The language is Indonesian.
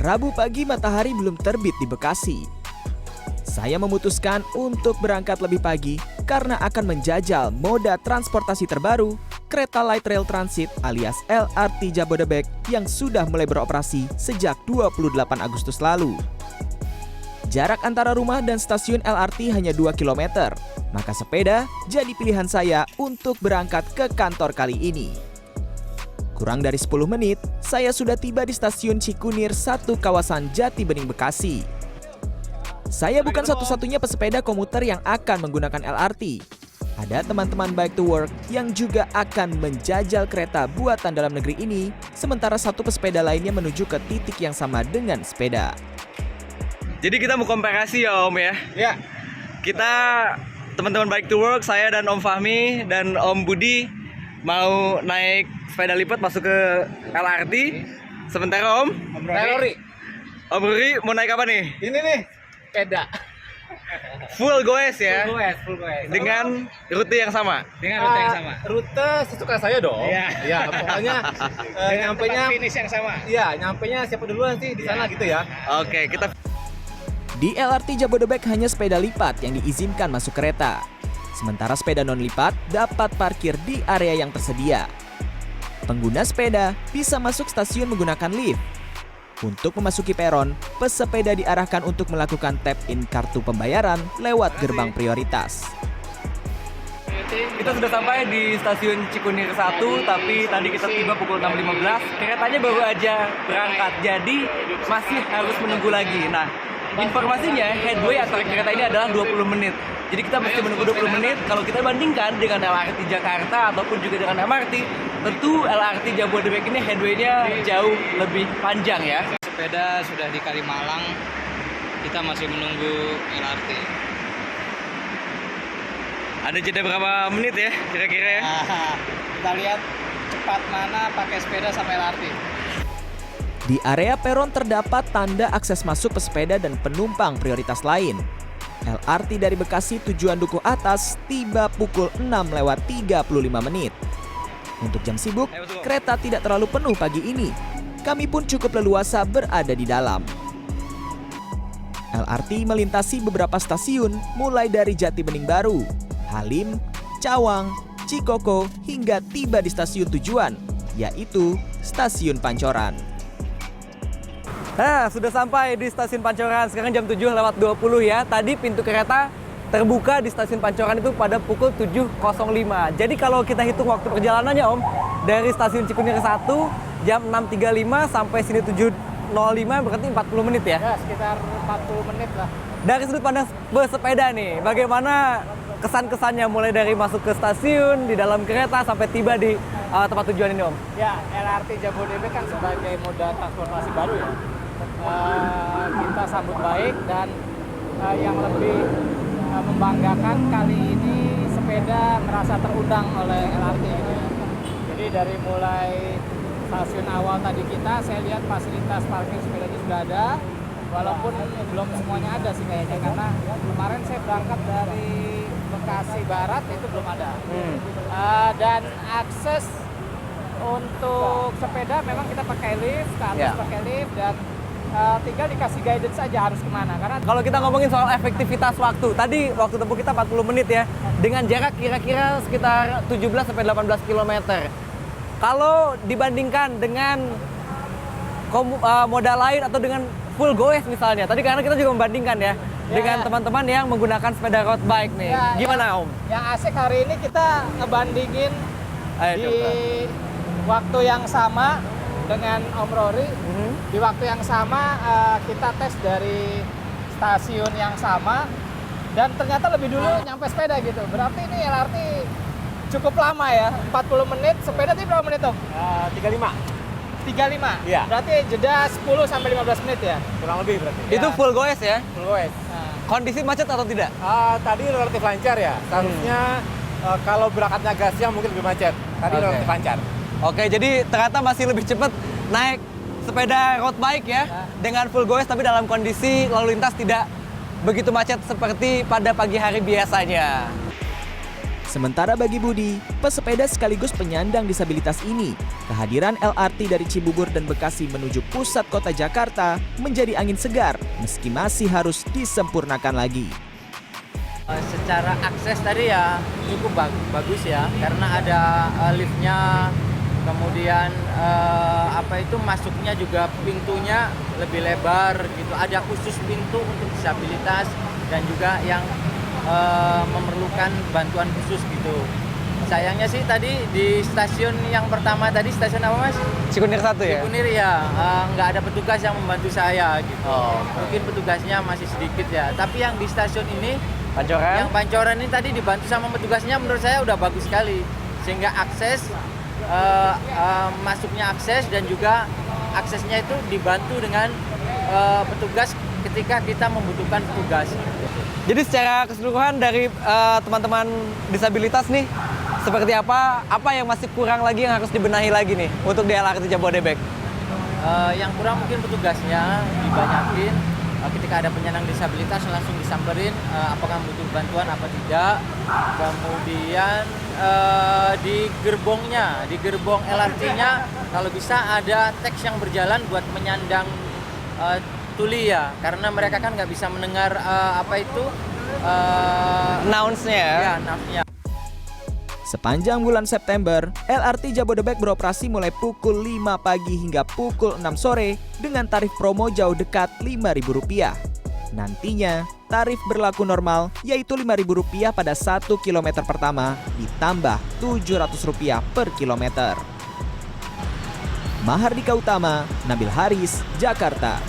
Rabu pagi matahari belum terbit di Bekasi. Saya memutuskan untuk berangkat lebih pagi karena akan menjajal moda transportasi terbaru, kereta Light Rail Transit alias LRT Jabodebek yang sudah mulai beroperasi sejak 28 Agustus lalu. Jarak antara rumah dan stasiun LRT hanya 2 km, maka sepeda jadi pilihan saya untuk berangkat ke kantor kali ini. Kurang dari 10 menit, saya sudah tiba di stasiun Cikunir 1 kawasan Jati Bening, Bekasi. Saya bukan satu-satunya pesepeda komuter yang akan menggunakan LRT. Ada teman-teman Bike to Work yang juga akan menjajal kereta buatan dalam negeri ini, sementara satu pesepeda lainnya menuju ke titik yang sama dengan sepeda. Jadi kita mau komparasi ya Om ya? Ya. Kita teman-teman Bike to Work, saya dan Om Fahmi dan Om Budi mau naik sepeda lipat masuk ke LRT. Sementara Om Rori. Om Ruri mau naik apa nih? Ini nih, sepeda. Full goes ya? Full goes. Dengan rute yang sama? Dengan rute yang sama. Rute sesuka saya dong. Iya. Ya, pokoknya nyampenya finish yang sama. Iya, nyampenya siapa duluan sih di sana gitu ya. Oke, kita Di LRT Jabodebek hanya sepeda lipat yang diizinkan masuk kereta. Sementara sepeda non-lipat dapat parkir di area yang tersedia. Pengguna sepeda bisa masuk stasiun menggunakan lift. Untuk memasuki peron, pesepeda diarahkan untuk melakukan tap-in kartu pembayaran lewat gerbang prioritas. Kita sudah sampai di stasiun Cikunir 1, tapi tadi kita tiba pukul 6.15. Keretanya baru aja berangkat, jadi masih harus menunggu lagi. Nah, informasinya headway antara kereta ini adalah 20 menit. Jadi kita mesti menunggu 20 menit. Kalau kita bandingkan dengan LRT Jakarta ataupun juga dengan MRT, tentu LRT Jabodebek ini headway-nya jauh lebih panjang ya. Sepeda sudah di Kalimalang, kita masih menunggu LRT. Ada jeda berapa menit ya kira-kira ya? Kita lihat cepat mana pakai sepeda sampai LRT. Di area peron terdapat tanda akses masuk pesepeda dan penumpang prioritas lain. LRT dari Bekasi tujuan Dukuh Atas tiba pukul 6:35 menit. Untuk jam sibuk, kereta tidak terlalu penuh pagi ini. Kami pun cukup leluasa berada di dalam. LRT melintasi beberapa stasiun mulai dari Jati Bening Baru, Halim, Cawang, Cikoko hingga tiba di stasiun tujuan, yaitu Stasiun Pancoran. Nah, sudah sampai di stasiun Pancoran. Sekarang jam 7:20 ya. Tadi pintu kereta terbuka di stasiun Pancoran itu pada pukul 7.05. Jadi kalau kita hitung waktu perjalanannya Om, dari stasiun Cikunir 1 jam 6.35 sampai sini 7.05 berarti 40 menit ya? Ya, sekitar 40 menit lah. Dari sudut pandang bersepeda nih, bagaimana kesan-kesannya mulai dari masuk ke stasiun, di dalam kereta sampai tiba di tempat tujuan ini Om? Ya, LRT Jabodebek kan sebagai moda transportasi baru ya. Kita sambut baik dan yang lebih membanggakan kali ini sepeda merasa terundang oleh LRT gitu ya. Jadi dari mulai stasiun awal tadi saya lihat fasilitas parkir sepedanya sudah ada, walaupun belum semuanya ada sih kayaknya, karena kemarin saya berangkat dari Bekasi Barat itu belum ada. Dan akses untuk sepeda memang kita pakai lift, ke atas pakai lift, dan tinggal dikasih guidance saja harus kemana. Karena kalau kita ngomongin soal efektivitas waktu, tadi waktu tempuh kita 40 menit ya, dengan jarak kira-kira sekitar 17-18 km. Kalau dibandingkan dengan moda lain atau dengan full goes misalnya, tadi karena kita juga membandingkan ya, dengan teman-teman yang menggunakan sepeda road bike nih. Gimana Om? Yang asik hari ini kita ngebandingin waktu yang sama dengan Om Rory. Di waktu yang sama kita tes dari stasiun yang sama dan ternyata lebih dulu nyampe sepeda gitu. Berarti ini LRT cukup lama ya, 40 menit. Sepeda tadi berapa menit Om? 35. 35? Iya. Berarti jeda 10-15 menit ya? Kurang lebih berarti. Itu full goes ya? Full goes. Kondisi macet atau tidak? Tadi relatif lancar ya. Seharusnya kalau berangkatnya gasnya mungkin lebih macet. Tadi relatif lancar. Oke, jadi ternyata masih lebih cepat naik sepeda road bike ya, dengan full goes tapi dalam kondisi lalu lintas tidak begitu macet seperti pada pagi hari biasanya. Sementara bagi Budi, pesepeda sekaligus penyandang disabilitas ini, kehadiran LRT dari Cibubur dan Bekasi menuju pusat kota Jakarta menjadi angin segar meski masih harus disempurnakan lagi. Secara akses tadi ya cukup bagus ya, karena ada liftnya, kemudian masuknya juga pintunya lebih lebar gitu, ada khusus pintu untuk disabilitas dan juga yang memerlukan bantuan khusus gitu. Sayangnya sih tadi di stasiun yang pertama tadi, stasiun apa Mas? Cikunir 1 ya? Cikunir ya, nggak ada petugas yang membantu saya gitu. Mungkin petugasnya masih sedikit ya, tapi yang di stasiun ini, Pancoran? yang Pancoran ini tadi dibantu sama petugasnya, menurut saya udah bagus sekali. Sehingga akses, masuknya akses dan juga aksesnya itu dibantu dengan petugas ketika kita membutuhkan petugas. Jadi secara keseluruhan dari teman-teman disabilitas nih, seperti apa yang masih kurang lagi yang harus dibenahi lagi nih untuk di LRT Jabodebek? Yang kurang mungkin petugasnya dibanyakin. Ketika ada penyandang disabilitas langsung disamperin apakah butuh bantuan apa tidak. Kemudian di gerbong LRT-nya kalau bisa ada teks yang berjalan buat menyandang tuli ya, karena mereka kan nggak bisa mendengar Announce-nya ya? Ya, announce-nya. Sepanjang bulan September, LRT Jabodebek beroperasi mulai pukul 5 pagi hingga pukul 6 sore dengan tarif promo jauh dekat Rp5.000. Nantinya, tarif berlaku normal yaitu Rp5.000 pada 1 km pertama ditambah Rp700 per kilometer. Mahardika Utama, Nabil Haris, Jakarta.